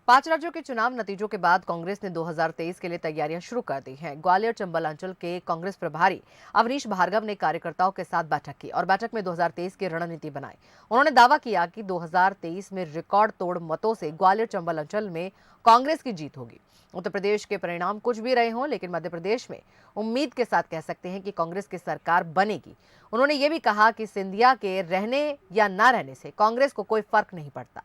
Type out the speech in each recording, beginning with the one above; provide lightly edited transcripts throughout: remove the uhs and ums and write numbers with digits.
5 राज्यों के चुनाव नतीजों के बाद कांग्रेस ने 2023 के लिए तैयारियां शुरू कर दी हैं। ग्वालियर चंबल अंचल के कांग्रेस प्रभारी अवनीश भार्गव ने कार्यकर्ताओं के साथ बैठक की और बैठक में 2023 की रणनीति बनाई। उन्होंने दावा किया कि 2023 में रिकॉर्ड तोड़ मतों से ग्वालियर चंबल अंचल में कांग्रेस की जीत होगी। उत्तर प्रदेश के परिणाम कुछ भी रहे हों, लेकिन मध्य प्रदेश में उम्मीद के साथ कह सकते हैं कि कांग्रेस की सरकार बनेगी। उन्होंने ये भी कहा कि सिंधिया के रहने या न रहने से कांग्रेस को कोई फर्क नहीं पड़ता।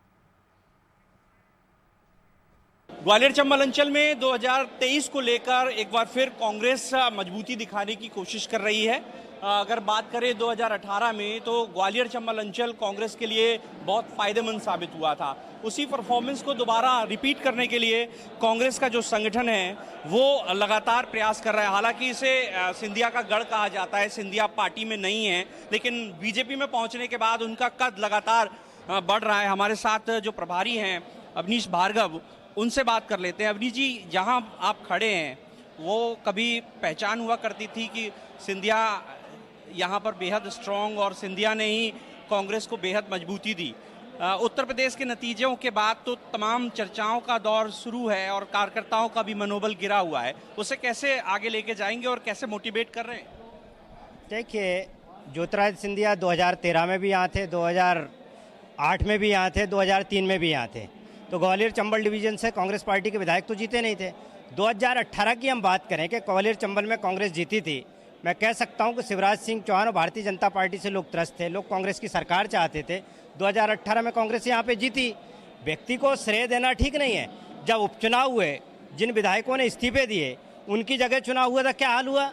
ग्वालियर चंबल अंचल में 2023 को लेकर एक बार फिर कांग्रेस मजबूती दिखाने की कोशिश कर रही है। अगर बात करें 2018 में, तो ग्वालियर चंबल अंचल कांग्रेस के लिए बहुत फायदेमंद साबित हुआ था। उसी परफॉर्मेंस को दोबारा रिपीट करने के लिए कांग्रेस का जो संगठन है वो लगातार प्रयास कर रहा है। हालांकि इसे सिंधिया का गढ़ कहा जाता है, सिंधिया पार्टी में नहीं है, लेकिन बीजेपी में पहुंचने के बाद उनका कद लगातार बढ़ रहा है। हमारे साथ जो प्रभारी हैं अवनीश भार्गव, उनसे बात कर लेते हैं। अवनीश जी, जहां आप खड़े हैं वो कभी पहचान हुआ करती थी कि सिंधिया यहां पर बेहद स्ट्रांग और सिंधिया ने ही कांग्रेस को बेहद मजबूती दी। उत्तर प्रदेश के नतीजों के बाद तो तमाम चर्चाओं का दौर शुरू है और कार्यकर्ताओं का भी मनोबल गिरा हुआ है। उसे कैसे आगे लेके जाएंगे और कैसे मोटिवेट कर रहे हैं? देखिए, ज्योतिरादित्य सिंधिया 2013 में भी यहाँ थे, 2008 में भी यहाँ थे, 2003 में भी यहाँ थे। तो ग्वालियर चंबल डिवीजन से कांग्रेस पार्टी के विधायक तो जीते नहीं थे। 2018 की हम बात करें कि ग्वालियर चंबल में कांग्रेस जीती थी, मैं कह सकता हूं कि शिवराज सिंह चौहान और भारतीय जनता पार्टी से लोग त्रस्त थे, लोग कांग्रेस की सरकार चाहते थे। 2018 में कांग्रेस यहाँ पे जीती। व्यक्ति को श्रेय देना ठीक नहीं है। जब उपचुनाव हुए, जिन विधायकों ने इस्तीफे दिए उनकी जगह चुनाव हुआ था, क्या हाल हुआ?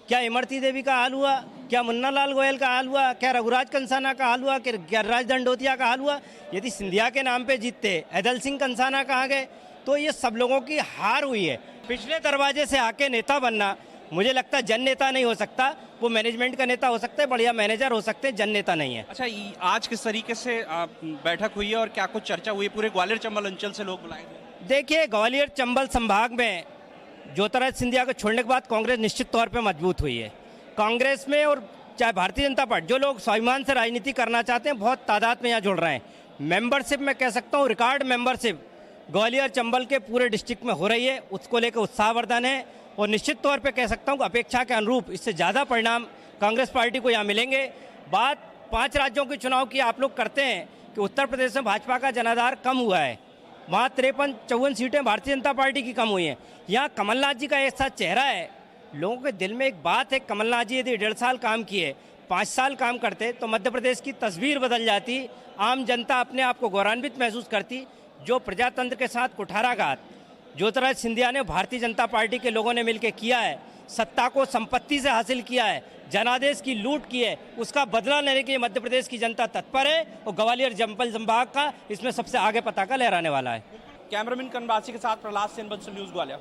क्या इमरती देवी का हाल हुआ? क्या मुन्ना लाल गोयल का हाल हुआ? क्या रघुराज कंसाना का हाल हुआ? क्या गिरिराज दंडोतिया का हाल हुआ? यदि सिंधिया के नाम पे जीतते, ऐदल सिंह कंसाना कहाँ गए? तो ये सब लोगों की हार हुई है। पिछले दरवाजे से आके नेता बनना, मुझे लगता है जन नेता नहीं हो सकता। वो मैनेजमेंट का नेता हो सकता है, बढ़िया मैनेजर हो सकते हैं, जन नेता नहीं है। अच्छा, आज किस तरीके से बैठक हुई है और क्या कुछ चर्चा हुई? पूरे ग्वालियर चंबल अंचल से लोग बुलाए गए? देखिए, ग्वालियर चंबल संभाग में ज्योतिरादित्य सिंधिया को छोड़ने के बाद कांग्रेस निश्चित तौर पे मजबूत हुई है। कांग्रेस में और चाहे भारतीय जनता पार्टी, जो लोग स्वाभिमान से राजनीति करना चाहते हैं, बहुत तादाद में यहाँ जुड़ रहे हैं। मेंबरशिप में कह सकता हूँ, रिकॉर्ड मेंबरशिप ग्वालियर चंबल के पूरे डिस्ट्रिक्ट में हो रही है। उसको लेकर उत्साहवर्धन है और निश्चित तौर पे कह सकता हूँ अपेक्षा के अनुरूप इससे ज़्यादा परिणाम कांग्रेस पार्टी को यहाँ मिलेंगे। बात 5 राज्यों के चुनाव की आप लोग करते हैं कि उत्तर प्रदेश में भाजपा का जनाधार कम हुआ है, वहाँ 53-54 सीटें भारतीय जनता पार्टी की कम हुई हैं। यहाँ कमलनाथ जी का ऐसा चेहरा है, लोगों के दिल में एक बात है, कमलनाथ जी यदि 1.5 साल काम किए, 5 साल काम करते तो मध्य प्रदेश की तस्वीर बदल जाती। आम जनता अपने आप को गौरवान्वित महसूस करती। जो प्रजातंत्र के साथ कुठाराघात ज्योतिरादित्य सिंधिया ने भारतीय जनता पार्टी के लोगों ने मिलकर किया है, सत्ता को संपत्ति से हासिल किया है, जनादेश की लूट की है, उसका बदला लेने के लिए मध्य प्रदेश की जनता तत्पर है और ग्वालियर चंबल संभाग का इसमें सबसे आगे पताका लहराने वाला है। कैमरामैन कनवासी के साथ प्रहलाद सेन, बंसल न्यूज़ ग्वालियर।